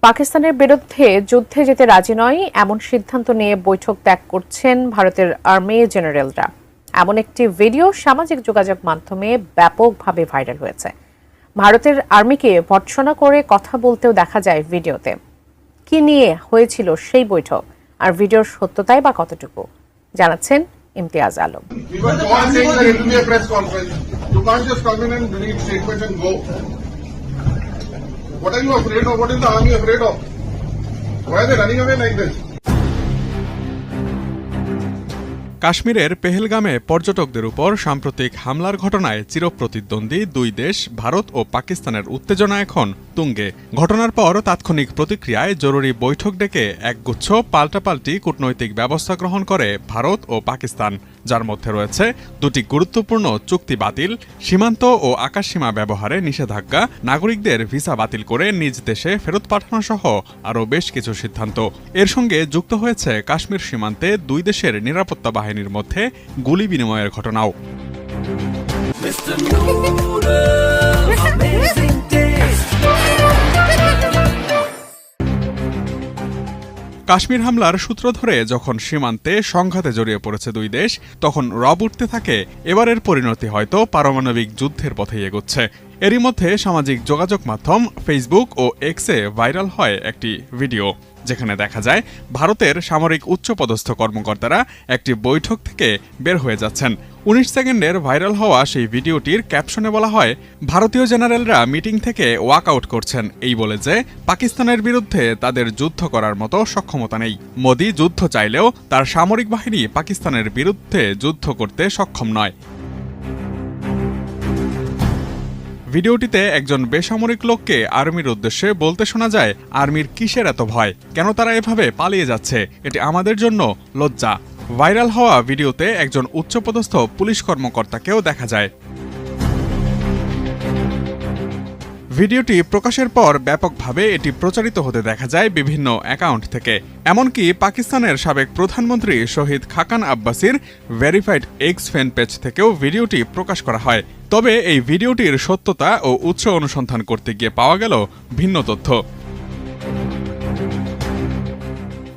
পাকিস্তানের বিরুদ্ধে যুদ্ধে যেতে রাজি নয় এমন সিদ্ধান্ত নিয়ে বৈঠক ত্যাগ করছেন ভারতের আর্মি জেনারেলরা। এমন একটি ভিডিও সামাজিক যোগাযোগ মাধ্যমে ব্যাপকভাবে ভাইরাল হয়েছে। ভারতের আর্মিকে ভর্ৎসনা করে কথা বলতেও দেখা যায় ভিডিওতে। কি নিয়ে হয়েছিল সেই বৈঠক আর ভিডিওর সত্যতাই বা কতটুকু, জানাচ্ছেন Imtiaz Alam. What are you afraid of? What is the army afraid of? Why are they running away like this? কাশ্মীরের পেহেলগামে পর্যটকদের উপর সাম্প্রতিক হামলার ঘটনায় চিরপ্রতিদ্বন্দ্বী দুই দেশ ভারত ও পাকিস্তানের উত্তেজনা এখন তুঙ্গে। ঘটনার পর তাৎক্ষণিক প্রতিক্রিয়ায় জরুরি বৈঠক ডেকে একগুচ্ছ পাল্টাপাল্টি কূটনৈতিক ব্যবস্থা গ্রহণ করে ভারত ও পাকিস্তান, যার মধ্যে রয়েছে দুটি গুরুত্বপূর্ণ চুক্তি বাতিল, সীমান্ত ও আকাশসীমা ব্যবহারে নিষেধাজ্ঞা, নাগরিকদের ভিসা বাতিল করে নিজ দেশে ফেরত পাঠানো সহ আরও বেশ কিছু সিদ্ধান্ত। এর সঙ্গে যুক্ত হয়েছে কাশ্মীর সীমান্তে দুই দেশের নিরাপত্তা বাহিনীর মধ্যে গুলি বিনিময়ের ঘটনাও। কাশ্মীর হামলার সূত্র ধরে যখন সীমান্তে সংঘাতে জড়িয়ে পড়েছে দুই দেশ, তখন রব উঠতে থাকে এবারের পরিণতি হয়তো পারমাণবিক যুদ্ধের পথেই এগোচ্ছে। এরই মধ্যে সামাজিক যোগাযোগ মাধ্যম ফেসবুক ও এক্সে ভাইরাল হয় একটি ভিডিও, যেখানে দেখা যায় ভারতের সামরিক উচ্চপদস্থ কর্মকর্তারা একটি বৈঠক থেকে বের হয়ে যাচ্ছেন। ১৯ সেকেন্ডের ভাইরাল হওয়া সেই ভিডিওটির ক্যাপশনে বলা হয়, ভারতীয় জেনারেলরা মিটিং থেকে ওয়াক আউট করছেন এই বলে যে পাকিস্তানের বিরুদ্ধে তাদের যুদ্ধ করার মতো সক্ষমতা নেই। মোদি যুদ্ধ চাইলেও তার সামরিক বাহিনী পাকিস্তানের বিরুদ্ধে যুদ্ধ করতে সক্ষম নয়। ভিডিওটিতে একজন বেসামরিক লোককে আর্মির উদ্দেশ্যে বলতে শোনা যায়, আর্মির কিসের এত ভয়, কেন তারা এভাবে পালিয়ে যাচ্ছে, এটি আমাদের জন্য লজ্জা। ভাইরাল হওয়া ভিডিওতে একজন উচ্চপদস্থ পুলিশ কর্মকর্তাকেও দেখা যায়। ভিডিওটি প্রকাশের পর ব্যাপকভাবে এটি প্রচারিত হতে দেখা যায় বিভিন্ন অ্যাকাউন্ট থেকে। এমনকি পাকিস্তানের সাবেক প্রধানমন্ত্রী শহীদ Khakan আব্বাসির verified x fan page থেকেও ভিডিওটি প্রকাশ করা হয়। তবে এই ভিডিওটির সত্যতা ও উৎস অনুসন্ধান করতে গিয়ে পাওয়া গেল ভিন্ন তথ্য।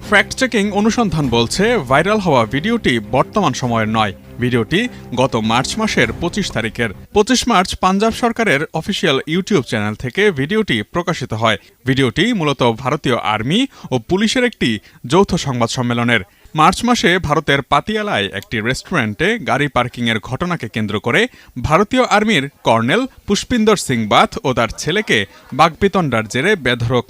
ফ্যাক্ট চেকিং অনুসন্ধান বলছে ভাইরাল হওয়া ভিডিওটি বর্তমান সময়ের নয়। ভিডিওটি গত মার্চ মাসের ২৫ তারিখের। ২৫ মার্চ পাঞ্জাব সরকারের অফিসিয়াল ইউটিউব চ্যানেল থেকে ভিডিওটি প্রকাশিত হয়। ভিডিওটি মূলত ভারতীয় আর্মি ও পুলিশের একটি যৌথ সংবাদ সম্মেলনের। মার্চ মাসে ভারতের পাতিয়ালায় একটি রেস্টুরেন্টে গাড়ি পার্কিংয়ের ঘটনাকে কেন্দ্র করে ভারতীয় আর্মির কর্নেল পুষ্পিন্দর সিং বাথ ও তার ছেলেকে বাগবিতণ্ডার জেরে বেধড়ক